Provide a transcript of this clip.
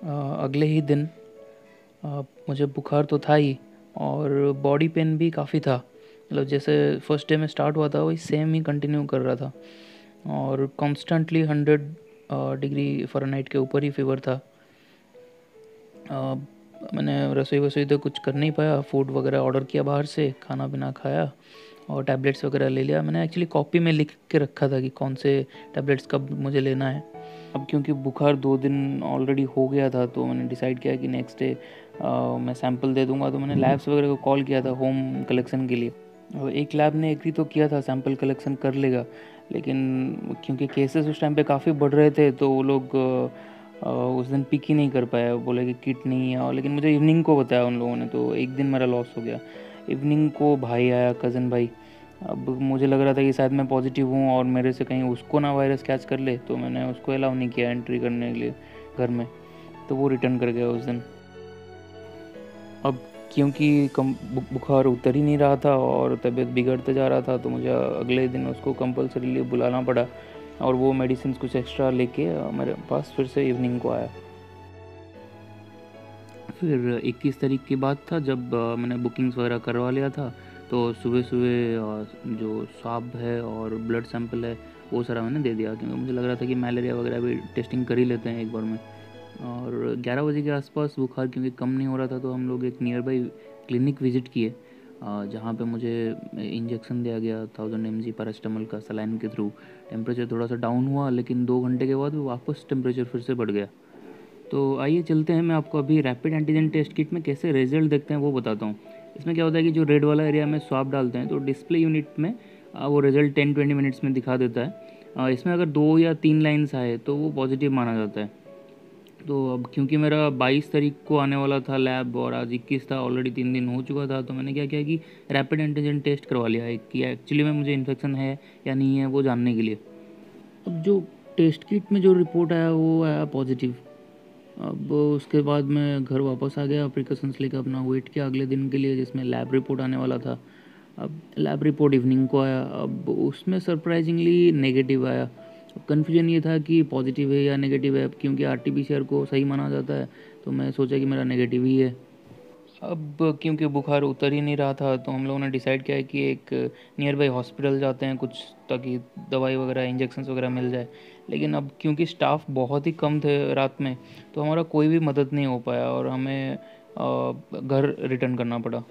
अगले ही दिन मुझे बुखार तो था ही और बॉडी पेन भी काफ़ी था। मतलब जैसे फर्स्ट डे में स्टार्ट हुआ था वही सेम ही कंटिन्यू कर रहा था और कॉन्स्टेंटली 100 डिग्री फ़ारेनहाइट के ऊपर ही फीवर था। मैंने रसोई वसोई तो कुछ कर नहीं पाया, फूड वगैरह ऑर्डर किया बाहर से, खाना पीना खाया और टैबलेट्स वगैरह ले लिया। मैंने एक्चुअली कॉपी में लिख के रखा था कि कौन से टैबलेट्स कब मुझे लेना है। अब क्योंकि बुखार 2 दिन ऑलरेडी हो गया था तो मैंने डिसाइड किया कि नेक्स्ट डे मैं सैंपल दे दूंगा। तो मैंने लैब्स वगैरह को कॉल किया था होम कलेक्शन के लिए। और एक लैब ने एग्री तो किया था सैंपल कलेक्शन कर लेगा, लेकिन क्योंकि केसेस उस टाइम पे काफ़ी बढ़ रहे थे तो वो लोग उस दिन पिक ही नहीं कर पाया। बोले कि किट नहीं है, और लेकिन मुझे इवनिंग को बताया उन लोगों ने, तो एक दिन मेरा लॉस हो गया। इवनिंग को भाई आया, कज़न भाई। अब मुझे लग रहा था कि शायद मैं पॉजिटिव हूँ और मेरे से कहीं उसको ना वायरस कैच कर ले, तो मैंने उसको अलाउ नहीं किया एंट्री करने के लिए घर में। तो वो रिटर्न कर गया उस दिन। अब क्योंकि बुखार उतर ही नहीं रहा था और तबीयत बिगड़ते जा रहा था तो मुझे अगले दिन उसको कंपलसरीली बुलाना पड़ा और वो मेडिसिन कुछ एक्स्ट्रा लेके मेरे पास फिर से इवनिंग को आया। फिर 21 तारीख की बात था जब मैंने बुकिंग्स वगैरह करवा लिया था। तो सुबह सुबह जो स्वाब है और ब्लड सैंपल है वो सारा मैंने दे दिया, क्योंकि मुझे लग रहा था कि मलेरिया वगैरह भी टेस्टिंग कर ही लेते हैं एक बार में। और 11 बजे के आसपास बुखार क्योंकि कम नहीं हो रहा था तो हम लोग एक नियर बाई क्लिनिक विज़िट किए, जहाँ पे मुझे इंजेक्शन दिया गया 1000 mg पैरास्टामोल का सलाइन के थ्रू। टेम्परेचर थोड़ा सा डाउन हुआ लेकिन 2 घंटे के बाद वापस टेम्परेचर फिर से बढ़ गया। तो आइए चलते हैं, मैं आपको अभी रैपिड एंटीजन टेस्ट किट में कैसे रिजल्ट देखते हैं वो बताता हूँ। इसमें क्या होता है कि जो रेड वाला एरिया में स्वाब डालते हैं तो डिस्प्ले यूनिट में वो रिजल्ट 10-20 मिनट्स में दिखा देता है। इसमें अगर 2 या 3 लाइन्स आए तो वो पॉजिटिव माना जाता है। तो अब क्योंकि मेरा 22 तारीख को आने वाला था लैब और आज 21 था, ऑलरेडी 3 दिन हो चुका था, तो मैंने क्या किया कि रैपिड एंटीजन टेस्ट करवा लिया है कि एक्चुअली में मुझे इन्फेक्शन है या नहीं है वो जानने के लिए। अब जो टेस्ट किट में जो रिपोर्ट आया वो आया पॉजिटिव। अब उसके बाद मैं घर वापस आ गया, प्रिकॉशंस लेकर अपना वेट किया अगले दिन के लिए जिसमें लैब रिपोर्ट आने वाला था। अब लैब रिपोर्ट इवनिंग को आया, अब उसमें सरप्राइजिंगली नेगेटिव आया। कन्फ्यूजन ये था कि पॉजिटिव है या नेगेटिव है, अब क्योंकि आरटीपीसीआर को सही माना जाता है तो मैं सोचा कि मेरा नेगेटिव ही है। अब क्योंकि बुखार उतर ही नहीं रहा था तो हम लोगों ने डिसाइड किया है कि एक नियर बाई हॉस्पिटल जाते हैं कुछ, ताकि दवाई वगैरह इंजेक्शंस वगैरह मिल जाए। लेकिन अब क्योंकि स्टाफ बहुत ही कम थे रात में तो हमारा कोई भी मदद नहीं हो पाया और हमें घर रिटर्न करना पड़ा।